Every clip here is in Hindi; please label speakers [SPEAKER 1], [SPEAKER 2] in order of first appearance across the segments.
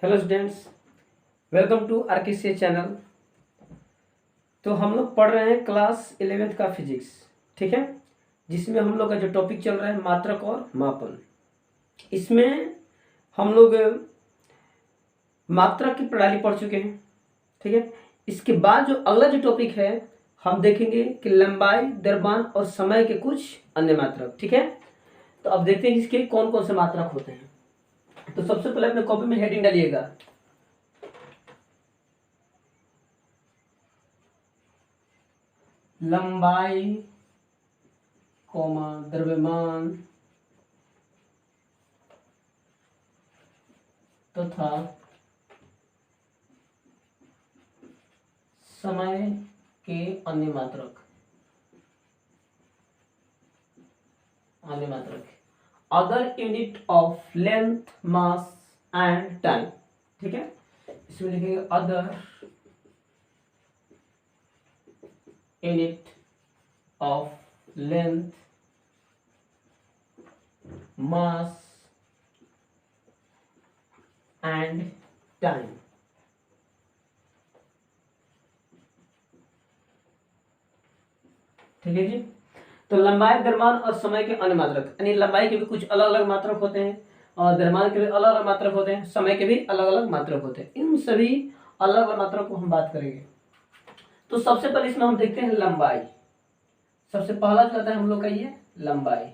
[SPEAKER 1] Hello students, welcome to RKC channel. तो हम लोग पढ़ रहे हैं क्लास 11th का फिजिक्स, ठीक है, जिसमें हम लोग का जो टॉपिक चल रहा है मात्रक और मापन। इसमें हम लोग मात्रक की प्रणाली पढ़ चुके हैं, ठीक है। इसके बाद जो अगला जो टॉपिक है हम देखेंगे कि लंबाई, द्रव्यमान और समय के कुछ अन्य मात्रक, ठीक है। तो अब देखते हैं इसके कौन कौन से मात्रक होते हैं। तो सबसे पहले अपने कॉपी में हेडिंग डालिएगा, लंबाई, द्रव्यमान तथा समय के अन्य मात्रक other unit of length, mass and time, ठीक है। इसमें लिखेंगे other unit of length, mass and time, ठीक है जी। तो लंबाई, द्रव्यमान और समय के अन्य मात्रक, यानी लंबाई के भी कुछ अलग अलग मात्रक होते हैं और द्रव्यमान के भी अलग अलग मात्रक होते हैं, समय के भी अलग अलग मात्रक होते हैं। इन सभी अलग अलग मात्रक को हम बात करेंगे। तो सबसे पहले इसमें हम देखते हैं लंबाई। सबसे पहला जो आता है हम लोग का ये लंबाई,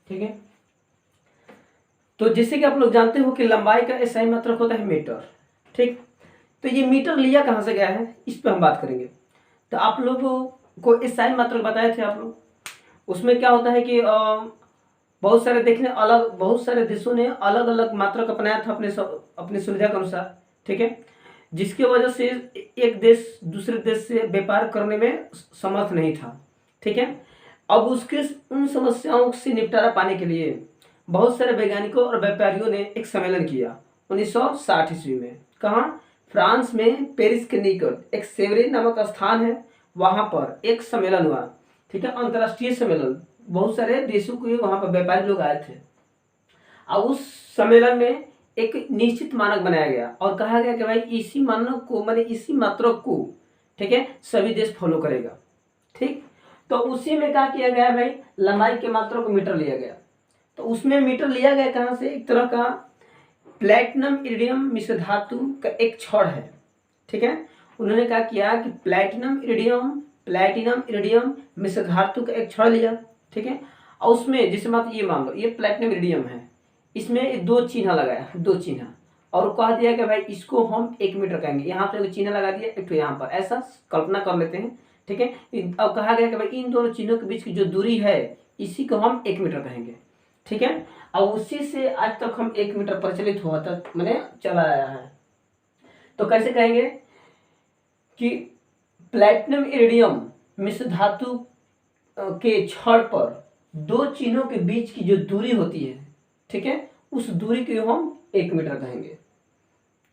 [SPEAKER 1] ठीक है। तो जैसे कि आप लोग जानते हो कि लंबाई का एसआई मात्रक होता है मीटर, ठीक। तो ये मीटर लिया कहाँ से गया है, इस पर हम बात करेंगे। तो आप लोगों को एसआई मात्रक बताए थे आप लोग, उसमें क्या होता है कि बहुत सारे देशों ने अलग अलग मात्रक अपनाया था अपने सुविधा के अनुसार, ठीक है। जिसकी वजह से एक देश दूसरे देश से व्यापार करने में समर्थ नहीं था, ठीक है। अब उसके उन समस्याओं से निपटारा पाने के लिए बहुत सारे वैज्ञानिकों और व्यापारियों ने एक सम्मेलन किया 1960 ईस्वी में। कहाँ? फ्रांस में पेरिस के निकट एक सेवरे नामक स्थान है, वहां पर एक सम्मेलन हुआ, ठीक है, अंतर्राष्ट्रीय सम्मेलन। बहुत सारे देशों के वहां पर व्यापारी लोग आए थे और उस सम्मेलन में एक निश्चित मानक बनाया गया और कहा गया कि भाई इसी मानक को, माने इसी मात्रक को, ठीक है, सभी देश फॉलो करेगा, ठीक। तो उसी में क्या किया गया भाई, लंबाई के मात्रक को मीटर लिया गया। तो उसमें मीटर लिया गया कहां से, एक तरह का प्लैटिनम इरिडियम मिश्र धातु का एक छड़ है, ठीक है। उन्होंने क्या किया कि प्लैटिनम इरिडियम मिश्र धातु का एक छड़ लिया, ठीक है। और उसमें जैसे मत ये मान लो ये प्लैटिनम इरिडियम है, इसमें दो चिन्ह लगाया, दो चिन्ह, और कह दिया कि भाई इसको हम 1 मीटर कहेंगे। यहाँ पे चिन्ह लगा दिया, एक तो यहाँ पर, ऐसा कल्पना कर लेते हैं, ठीक है। अब कहा गया कि भाई इन दोनों चिन्हों के बीच की जो दूरी है इसी को हम 1 मीटर कहेंगे, ठीक है। और उसी से आज तक हम 1 मीटर प्रचलित हुआ तक मैंने चला आया है। तो कैसे कहेंगे कि प्लैटिनम इरिडियम मिश्र धातु के छड़ पर दो चिन्हों के बीच की जो दूरी होती है, ठीक है, उस दूरी को हम 1 मीटर कहेंगे,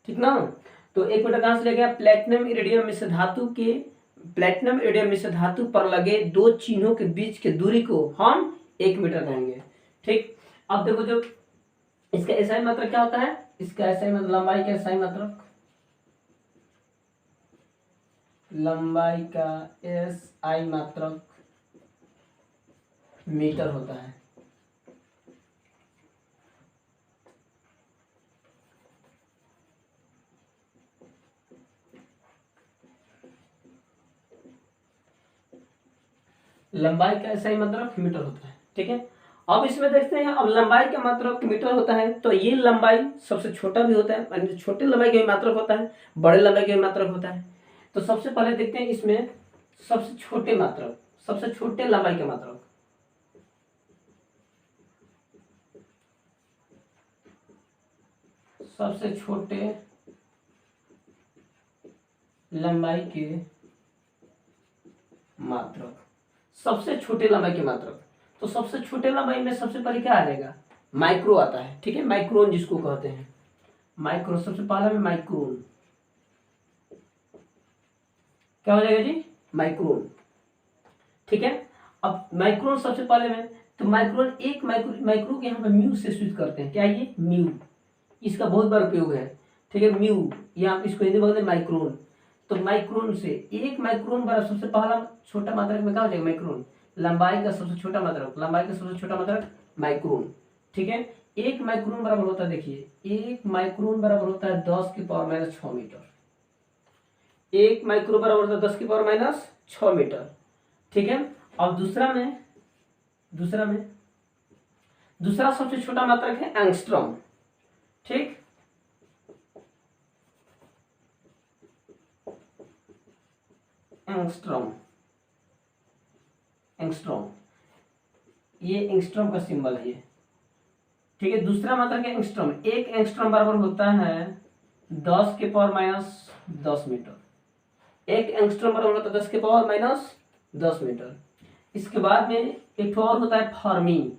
[SPEAKER 1] ठीक ना। तो 1 मीटर कहां से ले गया, प्लैटिनम इरिडियम मिश्र धातु पर लगे दो चिन्हों के बीच की दूरी को हम 1 मीटर कहेंगे, ठीक। अब देखो जो इसका एसआई मात्रक क्या होता है, इसका एसआई मतलब लंबाई का एसआई मात्रक, लंबाई का एसआई मात्रक मीटर होता है। लंबाई का एसआई मात्रक मीटर होता है, ठीक है। अब इसमें देखते हैं, अब लंबाई का मात्रक मीटर होता है तो ये लंबाई सबसे छोटा भी होता है, छोटे लंबाई का भी मात्रक होता है, बड़े लंबाई का भी मात्रक होता है। तो सबसे पहले देखते हैं इसमें सबसे छोटे लंबाई के मात्रक, सबसे छोटे लंबाई के मात्रक, सबसे छोटे लंबाई के मात्रक। तो सबसे छोटे लंबाई में सबसे पहले क्या आ जाएगा, माइक्रो आता है, ठीक है, माइक्रोन जिसको कहते हैं, माइक्रो सबसे पहला में माइक्रोन, क्या हो जाएगा जी, माइक्रोन, ठीक है। अब माइक्रोन सबसे पहले में, तो माइक्रोन एक माइक्रो के यहाँ पे म्यू से स्विच करते हैं। क्या ये म्यू, इसका बहुत बार उपयोग है, ठीक है। म्यू या आप इसको हिंदी में बोलते हैं माइक्रोन। तो माइक्रोन से एक माइक्रोन बराबर सबसे पहला छोटा मात्रक में क्या हो जाएगा माइक्रोन, लंबाई का सबसे छोटा मात्रक, लंबाई का सबसे छोटा मात्रक माइक्रोन, ठीक है। एक माइक्रोन बराबर होता है, देखिए एक माइक्रोन बराबर होता है 10⁻6 मीटर। एक माइक्रो बराबर होता है 10⁻6 मीटर, ठीक है। और दूसरा सबसे छोटा मात्रक है एंगस्ट्रॉम, ठीक। एंगस्ट्रॉम ये एंगस्ट्रॉम का सिंबल है ये, ठीक है। दूसरा मात्रक है एंगस्ट्रॉम। एक एंगस्ट्रॉम बराबर होता है 10⁻10 मीटर। एक एंगस्ट्रॉम बराबर होता है 10⁻10 मीटर। इसके बाद में एक और होता है फर्मी।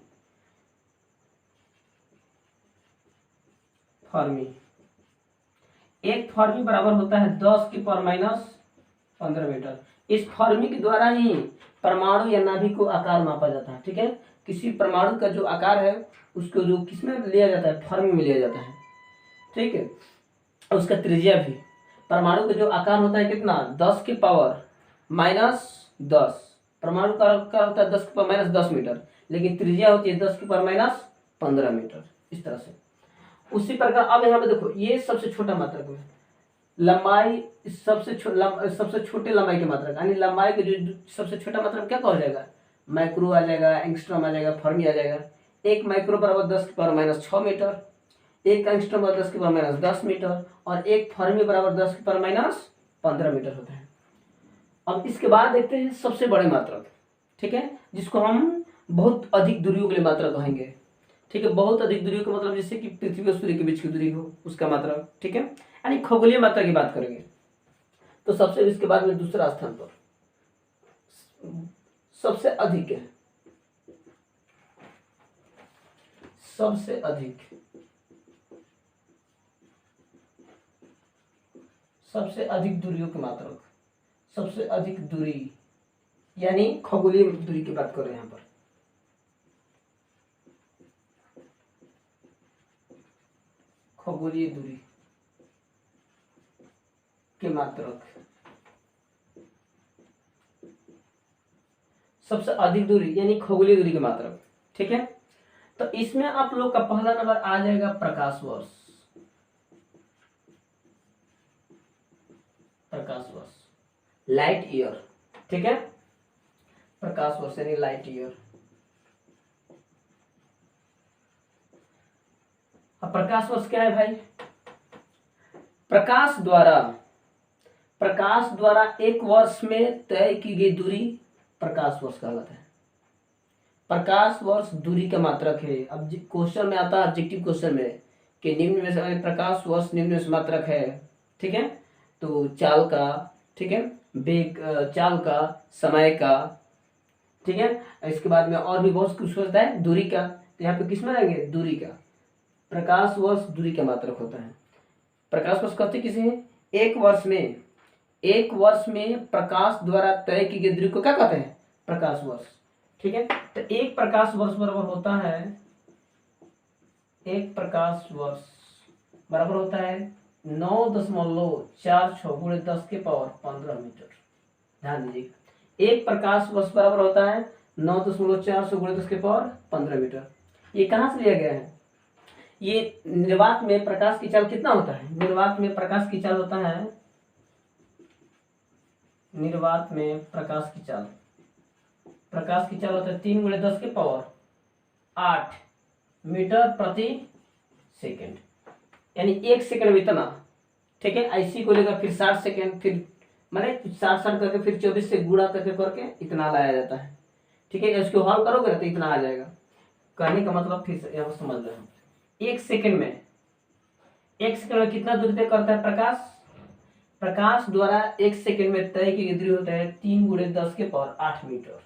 [SPEAKER 1] एक फर्मी बराबर होता है 10⁻15 मीटर। इस फर्मी के द्वारा ही परमाणु या नाभिक को आकार मापा जाता है, ठीक है। किसी परमाणु का जो आकार है उसको जो किसमें लिया जाता है, फर्मी में लिया जाता है, ठीक है। और उसका त्रिज्या भी, परमाणु का जो आकार होता है कितना, 10⁻−10। परमाणु का आकार होता है 10⁻−10 मीटर, लेकिन त्रिज्या होती है 10⁻15 मीटर, इस तरह से। उसी प्रकार अब यहाँ पे देखो, ये सबसे छोटा मात्रक में लंबाई, सबसे छोटे लंबाई के मात्रक, यानी लंबाई के जो सबसे छोटा मात्रक क्या कहा जाएगा, माइक्रो आ जाएगा, एंगस्ट्रॉम आ जाएगा, फर्मी आ जाएगा। एक माइक्रो बराबर 10⁻6 मीटर, एक एंगस्ट्रॉम बराबर 10⁻10 मीटर, और एक फर्मी बराबर 10⁻15 मीटर होता है। अब इसके बाद देखते हैं सबसे बड़े मात्रक, ठीक है, जिसको हम बहुत अधिक दूरियों के लिए मात्रक कहेंगे, ठीक है। बहुत अधिक दूरी का मतलब जैसे कि पृथ्वी और सूर्य के बीच की दूरी हो, उसका मात्रक, ठीक है, यानी खगोलीय मात्रा की बात करेंगे। तो सबसे इसके बाद में दूसरा स्थान पर सबसे अधिक है, सबसे अधिक दूरियों के मात्रक, सबसे अधिक दूरी यानी खगोलीय दूरी की बात कर रहे हैं यहाँ पर। खगोलीय दूरी के मात्रक, सबसे अधिक दूरी यानी खगोलीय दूरी के मात्रक, ठीक है। तो इसमें आप लोग का पहला नंबर आ जाएगा प्रकाश वर्ष। लाइट ईयर, ठीक है, प्रकाश वर्ष यानी लाइट ईयर। अब प्रकाश वर्ष क्या है भाई, प्रकाश द्वारा एक वर्ष में तय की गई दूरी प्रकाश वर्ष कहलाता है। प्रकाश वर्ष दूरी का मात्रक है। अब क्वेश्चन में आता है ऑब्जेक्टिव क्वेश्चन में कि निम्न में से प्रकाश वर्ष निम्न में से मात्रक है, ठीक है। तो चाल का, ठीक है, वेग, चाल का, समय का, ठीक है। इसके बाद में और भी बहुत कुछ होता है दूरी का, तो यहाँ पे किस में रहेंगे, दूरी का। प्रकाश वर्ष दूरी का मात्रक होता है। प्रकाश वर्ष कहते किसे हैं, एक वर्ष में प्रकाश द्वारा तय की गई दूरी को क्या कहते हैं, प्रकाश वर्ष, ठीक है। तो एक प्रकाश वर्ष बराबर होता है 9.46 × 10⁻15 मीटर। ध्यान दीजिए, एक प्रकाश वर्ष बराबर होता है 9.46 × 10⁻15 मीटर। ये कहाँ से लिया गया है, ये निर्वात में प्रकाश की चाल कितना होता है, निर्वात में प्रकाश की चाल होता है, निर्वात में प्रकाश की चाल होता है 3 × 10⁸ मीटर प्रति सेकंड, यानी एक सेकंड में इतना, ठीक है। ऐसी को लेकर फिर 60 सेकंड, फिर माने 60 करके फिर 24 से गुणा करके इतना लाया जाता है, ठीक है। इसको हल करोगे तो इतना आ जाएगा। कहने का मतलब फिर यहाँ पर समझ रहे हैं, एक सेकंड में कितना दूरी तय करता है प्रकाश द्वारा एक सेकंड में तय की दूरी होता है 3 × 10⁸ मीटर,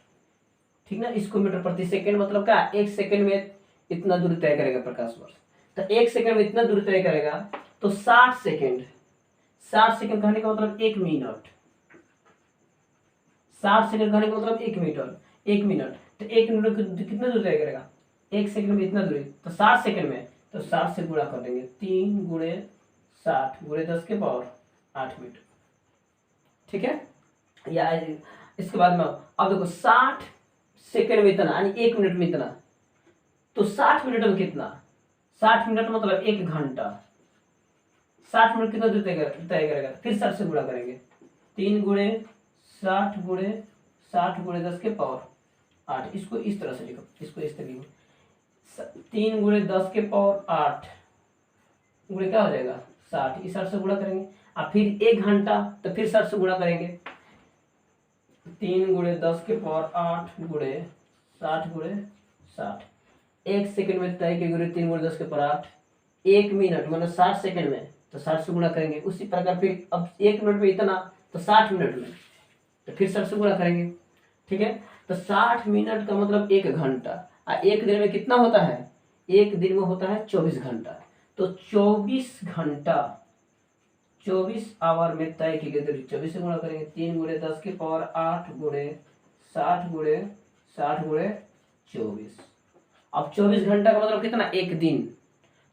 [SPEAKER 1] ठीक ना। इसको मीटर प्रति सेकंड मतलब क्या, एक सेकंड में इतना दूरी तय करेगा प्रकाश वर्ष। तो एक सेकंड में इतना दूरी तय करेगा, तो 60 सेकंड कहने का मतलब 1 मिनट, 60 सेकंड कहने का मतलब 1 मीटर। 1 मिनट, तो 1 मिनट कितना दूर तय करेगा, 1 सेकंड में इतना दूरी, तो 60 सेकंड में, तो 60 से गुणा कर देंगे, 3 गुणे 60 गुणे 10 के पावर 8 मीटर। ठीक है, या इसके बाद में अब देखो 60 सेकंड में इतना यानी 1 मिनट में इतना, तो 60 मिनट में कितना, 60 मिनट मतलब 1 घंटा, 60 मिनट कितना दूर तय करेगा, फिर 60 से गुणा करेंगे, 3 गुणे 60 गुणे 60 गुणे 10 के पावर 8। इसको इस तरह से लिखो, इसको इस तरह लिखो, 3 गुणे 10 के पावर 8 गुणे क्या हो जाएगा 60, इस 60 से गुणा करेंगे, और फिर 1 घंटा, तो फिर 60 से गुणा करेंगे, 3 गुणे 10 के पावर 8 गुणे 60 गुणे 60। 1 सेकंड में तय के गुणे 3 गुणे 10 के पावर 8, 1 मिनट मतलब 60 सेकंड में, तो 60 से गुणा करेंगे। उसी प्रकार फिर अब 1 मिनट में इतना, तो 60 मिनट में, तो फिर 60 से गुणा करेंगे। ठीक है, तो 60 मिनट का मतलब 1 घंटा, और 1 दिन में कितना होता है, 1 दिन में होता है 24 घंटा, तो 24 घंटा 24 आवर में तय की गई दूरी 24 से गुणा करेंगे, 3 गुणे 10 के पावर 8 गुणे 60 गुणे 60 गुणे 24। अब 24 घंटा का मतलब कितना, 1 दिन,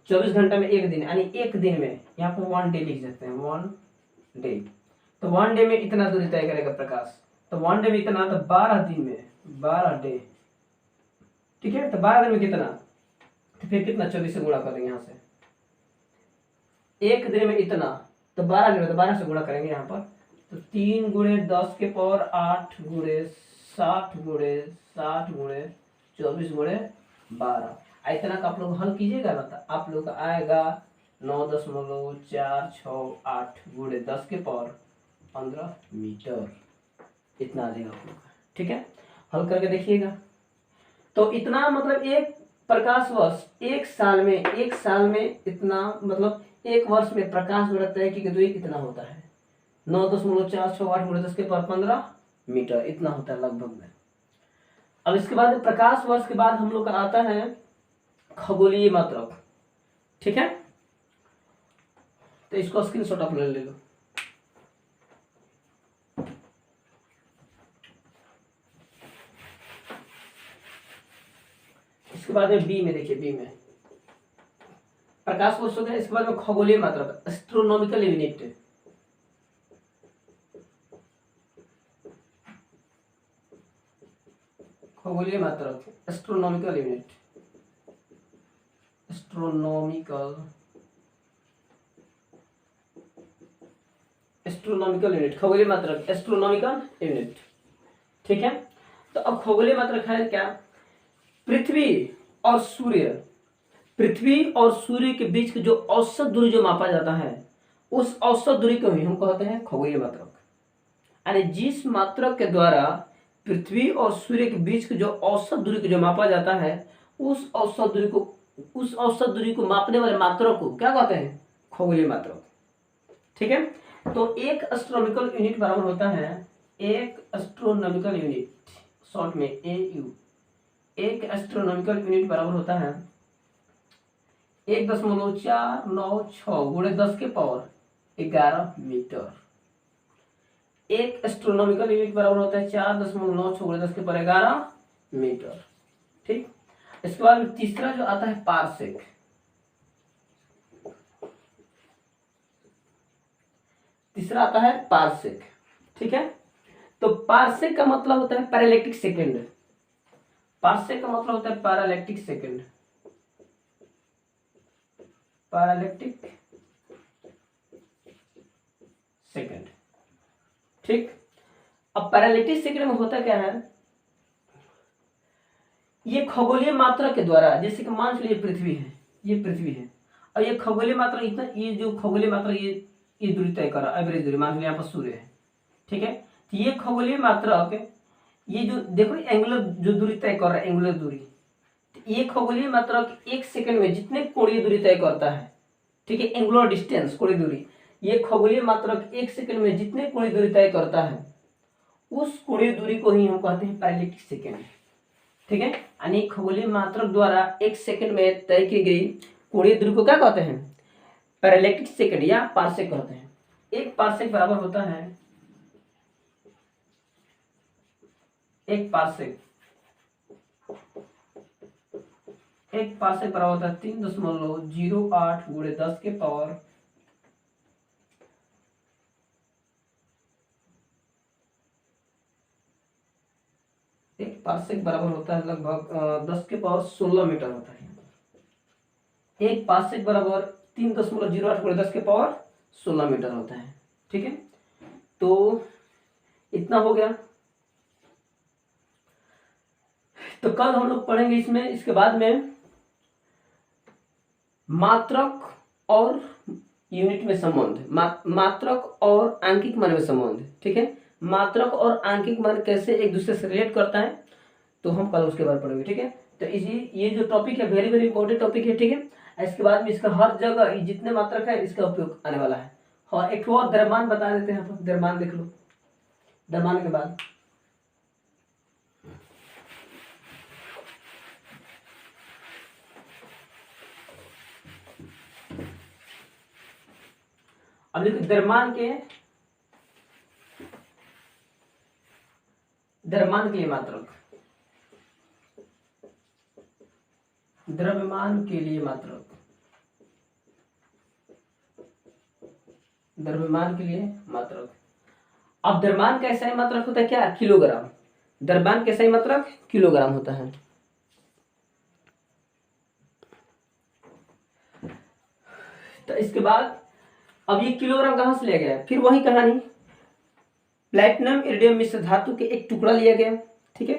[SPEAKER 1] 24 घंटा में 1 दिन, यानी 1 दिन में यहाँ पर 1 डे लिख सकते हैं, 1 डे, तो 1 डे में इतना दूरी तय करेगा प्रकाश, तो 1 डे में इतना, तो 12 दिन में 12 डे। ठीक है, तो 12 दिन में कितना, तो फिर कितना 24 से गुणा करेंगे यहाँ से, 1 दिन में इतना, तो 12 दिन में, तो 12 से गुणा करेंगे यहाँ पर, तो 3 गुणे 10 के पावर 8 गुणे 60 गुणे 60 गुणे 24 गुणे 12। इतना का आप लोग हल कीजिएगा ना, तो आप लोग का आएगा 9.468 गुणे 10 के पावर 15 मीटर, इतना आ जाएगा आप लोग का। ठीक है, हल करके देखिएगा। तो इतना मतलब एक प्रकाश वर्ष, एक साल में इतना मतलब 1 वर्ष में प्रकाश वर्ष तय की दूरी कितना होता है, 9.468 गुणे 10 के पावर 15 मीटर, इतना होता है लगभग में। अब इसके बाद प्रकाश वर्ष के बाद हम लोग का आता है खगोलीय मात्रक। ठीक है, तो इसको स्क्रीनशॉट आप ले लो। इसके बाद में बी में देखिए, बी में प्रकाश वर्ष हो गया, इसके बाद में खगोलीय मात्रक एस्ट्रोनॉमिकल यूनिट। खगोलीय मात्रक एस्ट्रोनॉमिकल यूनिट, एस्ट्रोनॉमिकल यूनिट, खगोलीय मात्रक एस्ट्रोनॉमिकल यूनिट। ठीक है, तो अब खगोलीय मात्रक है क्या, पृथ्वी और सूर्य के बीच की जो औसत दूरी जो मापा जाता है, उस औसत दूरी को ही हम कहते हैं खगोलीय मात्रक। यानी जिस मात्रक के द्वारा पृथ्वी और सूर्य के बीच की जो औसत दूरी को जो मापा जाता है, उस औसत दूरी को मापने वाले मात्रक को क्या कहते हैं, खगोलीय मात्रक। ठीक है, तो एक एस्ट्रोनॉमिकल यूनिट बराबर होता है, एक एस्ट्रोनॉमिकल यूनिट शॉर्ट में AU, एक एस्ट्रोनॉमिकल यूनिट बराबर होता है 1.496 गुणे 10 के पावर 11 मीटर। एक एस्ट्रोनॉमिकल यूनिट बराबर होता है 4.96 गुणे 10 के पावर 11 मीटर। ठीक, इसके बाद तीसरा जो आता है पारसेक। तीसरा आता है पारसेक। ठीक है, तो पारसेक का मतलब होता है पैरालैक्टिक सेकंड। पारसेक का मतलब होता है पैरालैक्टिक सेकंड, पैरालैक्टिक सेकंड। ठीक, अब पैरालैक्टिक सेकंड में होता क्या है, ये खगोलीय मात्रा के द्वारा, जैसे कि मान लीजिए पृथ्वी है, ये पृथ्वी है, और ये खगोलीय मात्रा इतना, ये जो खगोलीय मात्रा ये दूरी तय कर रहा है, एवरेज दूरी, मान लीजिए यहाँ पर सूर्य है। ठीक है, तो ये खगोलीय मात्रा, ये जो देखो एंगुलर जो दूरी तय कर रहा है, एंगुलर दूरी, तो ये खगोलीय मात्रक 1 सेकंड में जितने कोणीय दूरी तय करता है, ठीक है, एंगुलर डिस्टेंस कोणीय दूरी, ये खगोलीय मात्रक 1 सेकंड में जितने कोणीय दूरी तय करता है, उस कोणीय दूरी को ही हम कहते हैं पैरालैक्टिक सेकंड। ठीक है, यानी खगोलीय मात्रक द्वारा 1 सेकंड में तय की गई कोणीय दूरी को क्या कहते हैं, पैरालैक्टिक सेकंड या पारसेक कहते हैं। एक पारसेक बराबर होता है, एक पारसेक 1 पार्सेक बराबर होता है 3.08 गुणे 10 के पावर 1 पार्सेक बराबर होता है लगभग 10 के पावर 16 मीटर होता है। 1 पार्सेक बराबर 3.08 गुणे 10 के पावर 16 मीटर होता है। ठीक है, तो इतना हो गया। तो कल हम लोग पढ़ेंगे इसमें, इसके बाद में मात्रक और यूनिट में संबंध, मात्रक और आंकिक मान में संबंध। ठीक है, मात्रक और आंकिक मान कैसे एक दूसरे से रिलेट करता है, तो हम कल उसके बारे में पढ़ेंगे। ठीक है, तो इसी ये जो टॉपिक है वेरी वेरी इंपॉर्टेंट टॉपिक है। ठीक है, इसके बाद में इसका हर जगह जितने मात्रक है इसका उपयोग आने वाला है। और एक और द्रव्यमान बता देते हैं, द्रव्यमान देख लो। द्रव्यमान के बाद अब देखो द्रव्यमान के लिए मात्रक, द्रव्यमान के लिए मात्रक, द्रव्यमान के लिए मात्रक। अब द्रव्यमान का ऐसा ही मात्रक होता है क्या, किलोग्राम। द्रव्यमान कैसा ही मात्रक किलोग्राम होता है। तो इसके बाद अब ये किलोग्राम कहां से लिया गया, फिर वही कहानी, प्लैटिनम इरिडियम मिश्र धातु के एक टुकड़ा लिया गया। ठीक है,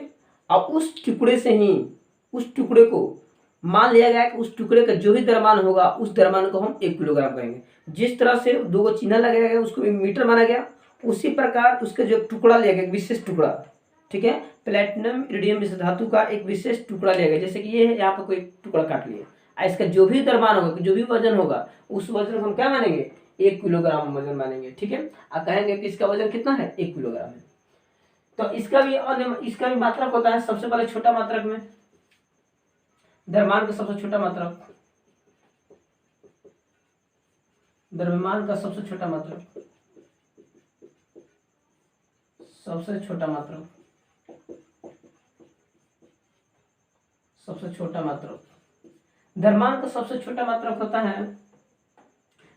[SPEAKER 1] अब उस टुकड़े से ही, उस टुकड़े को मान लिया गया कि उस टुकड़े का जो भी द्रव्यमान होगा उस द्रव्यमान को हम 1 किलोग्राम कहेंगे। जिस तरह से 2 चिन्ह लगाया गया उसको भी मीटर माना गया, उसी प्रकार उसका जो टुकड़ा लिया गया, विशेष टुकड़ा। ठीक है, प्लैटिनम इरिडियम मिश्र धातु का एक विशेष टुकड़ा लिया गया, जैसे कि ये है, यहाँ पर कोई टुकड़ा काट लिया, इसका जो भी द्रव्यमान होगा, जो भी वजन होगा, उस वजन को हम क्या मानेंगे, 1 किलोग्राम वजन मानेंगे। ठीक है, और कहेंगे कि इसका वजन कितना है, 1 किलोग्राम है। तो इसका भी मात्रक होता है। सबसे पहले छोटा मात्रक में द्रव्यमान का सबसे छोटा मात्रक, द्रव्यमान का सबसे छोटा मात्रक, सबसे छोटा मात्रक, सबसे छोटा मात्रक। द्रव्यमान का सबसे छोटा मात्रक होता है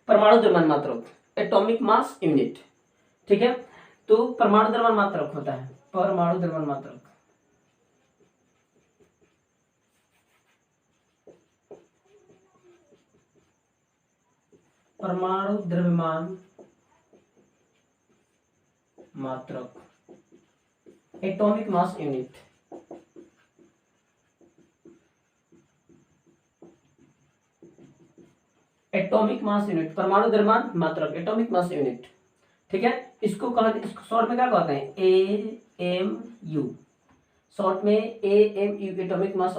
[SPEAKER 1] परमाणु द्रव्यमान मात्रक, एटॉमिक मास यूनिट। ठीक है, तो परमाणु द्रव्यमान मात्रक होता है, परमाणु द्रव्यमान मात्रक। परमाणु द्रव्यमान मात्रक, atomic mass unit. Atomic mass unit, परमाणु द्रव्यमान मात्रक, एटॉमिक मास यूनिट। ठीक है, इसको शॉर्ट में क्या कहते हैं, AMU, शॉर्ट में AMU, atomic mass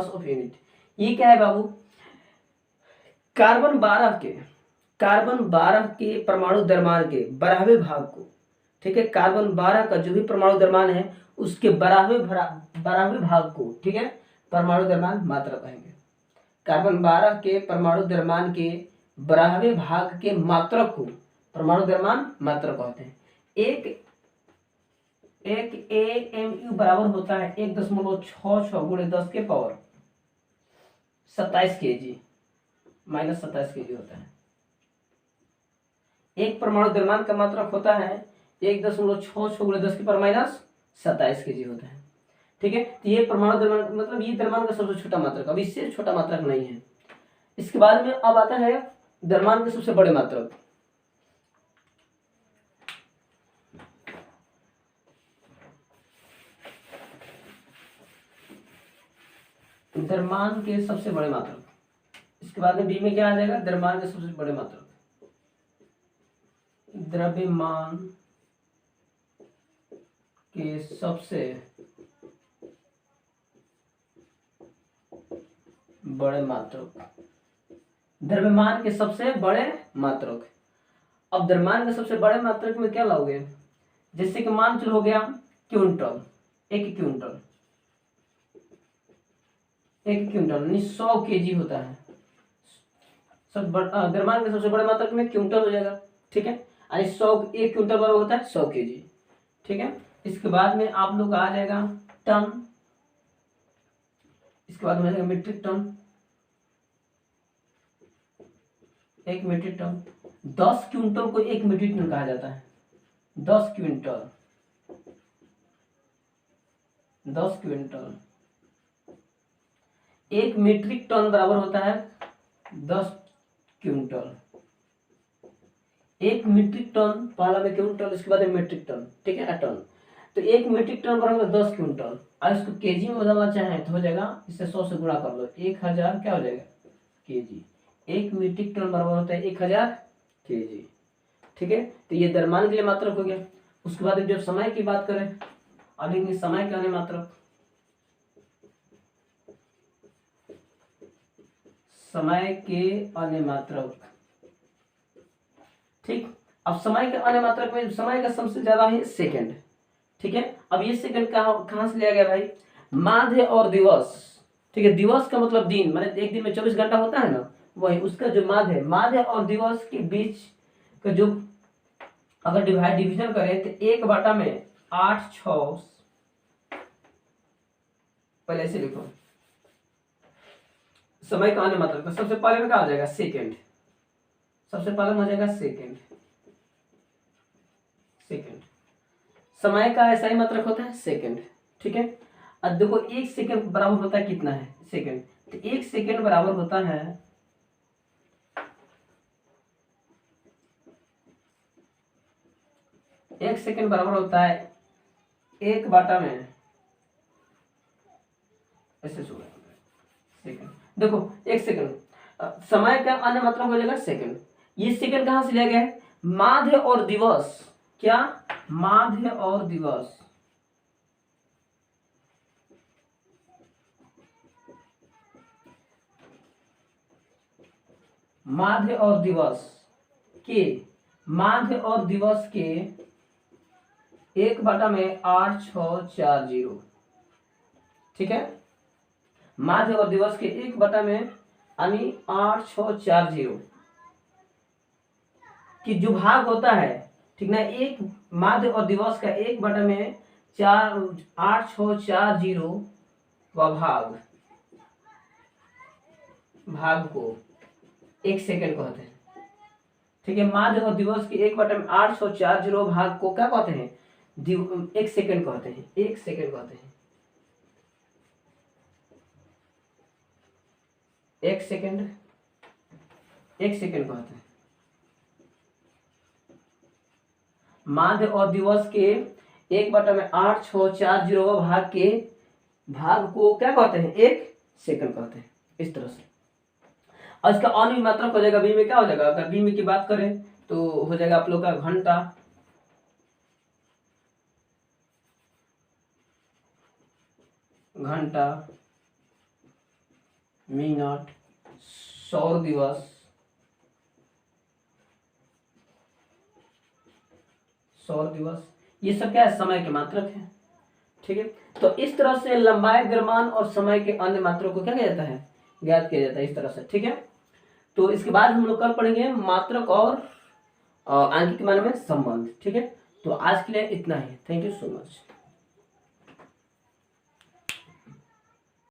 [SPEAKER 1] of unit. ये क्या है बाबू, कार्बन 12 के परमाणु द्रव्यमान के 12वें भाग को, ठीक है, कार्बन 12 का जो भी परमाणु द्रव्यमान है उसके 12वें भाग को, ठीक है, परमाणु द्रव्यमान मात्रक कहेंगे। कार्बन 12 के परमाणु द्रव्यमान के 12वें भाग के मात्रक को परमाणु द्रव्यमान मात्रक कहते हैं। एक AMU बराबर होता है 1.66 गुणे 10 के पावर 27 kg, -27 kg होता है। एक परमाणु द्रव्यमान का मात्रक होता है 1.66 गुणे 10 के पावर -27 kg होता है। ठीक है, तो ये परमाणु द्रव्यमान, मतलब ये द्रव्यमान का सबसे छोटा मात्रक, अब इससे छोटा मात्रक नहीं है। इसके बाद में अब आता है द्रव्यमान के सबसे बड़े मात्रक। द्रव्यमान के सबसे बड़े मात्रक, इसके बाद में बी में क्या आ जाएगा, द्रव्यमान के सबसे बड़े मात्रक, द्रव्यमान के सबसे बड़े मात्रक, द्रव्यमान के सबसे बड़े मात्रक। अब द्रव्यमान के सबसे बड़े मात्रक में क्या लाओगे, जैसे कि मान चलो हो गया क्विंटल, 1 क्विंटल, 1 क्विंटल यानी 100 kg होता है। द्रव्यमान के सबसे बड़े मात्रक में क्विंटल हो जाएगा। ठीक है, यानी 1 क्विंटल बराबर होता है 100 kg। ठीक है, इसके बाद में आप लोग आ जाएगा टन, इसके बाद हो जाएगा metric ton. 1 metric ton. 10 quintal को 1 मीट्रिक टन कहा जाता है। 10 क्विंटल, 10 क्विंटल। 1 मीट्रिक टन बराबर होता है 10 क्विंटल। 1 मीट्रिक टन, पहला में क्विंटल, इसके बाद मीट्रिक टन, ठीक है, टन। तो 1 मीट्रिक टन बराबर 10 क्विंटल। और इसको केजी में बदलना चाहें तो हो जाएगा, इससे 100 से गुणा कर लो, 1000 क्या हो जाएगा केजी। 1 मीट्रिक टन बराबर होता है 1000 केजी, ठीक है। तो ये द्रव्यमान के लिए मात्रक हो गया। उसके बाद जब समय की बात करें, अभी समय के अन्य मात्रक, समय के अन्य मात्रक, ठीक। अब समय के अन्य मात्रक में समय का सबसे ज्यादा है सेकंड, ठीक है। अब ये सेकंड कहां से लिया गया भाई, माध्य और दिवस, ठीक है। दिवस का मतलब दिन, माने एक दिन में 24 घंटा होता है ना, वही उसका जो माध्य और दिवस के बीच का जो अगर डिवीजन करें तो 1/में 8 6, पहले से लिखो समय का अन्य मात्रक। तो सबसे पहले में क्या हो जाएगा सेकंड, सबसे पहले में हो जाएगा सेकंड। समय का ऐसा ही मात्रक होता है सेकंड, ठीक है। अब देखो 1 सेकंड बराबर होता है कितना है सेकंड, तो 1 सेकंड बराबर होता है 1 सेकंड बराबर होता है 1/में, ऐसे सेकंड। देखो 1 सेकंड, समय का अन्य मात्रक हो जाएगा सेकंड। ये सेकंड कहां से लिया गया है, माध्य और दिवस, क्या, माध्य और दिवस, माध्य और दिवस के, माध्य और दिवस के 1/में 8640, ठीक है। माध्य और दिवस के 1/में यानी 8640 कि जो भाग होता है, ठीक ना, एक माध्य और दिवस का 1/में 8640 व भाग को 1 सेकंड कहते हैं, ठीक है। माध्य और दिवस के 1/में 8640 भाग को क्या कहते हैं, 1 सेकंड कहते हैं, 1 सेकंड कहते हैं, 1 सेकंड, 1 सेकंड कहते हैं। माध्य और दिवस के 1/में 8640 भाग के भाग को क्या कहते हैं, 1 सेकंड कहते हैं, इस तरह से। और इसका अन्य मात्रक हो जाएगा बी में, क्या हो जाएगा, अगर बी में की बात करें तो हो जाएगा आप लोग का घंटा, घंटा, मिनट, सौर दिवस, सौर दिवस, ये सब क्या है, समय के मात्रक है, ठीक है। तो इस तरह से लंबाई, द्रव्यमान और समय के अन्य मात्रक को क्या किया जाता है, ज्ञात किया जाता है, इस तरह से, ठीक है। तो इसके बाद हम लोग कल पढ़ेंगे मात्रक और आंकिक मान में संबंध, ठीक है। तो आज के लिए इतना ही, थैंक यू सो मच।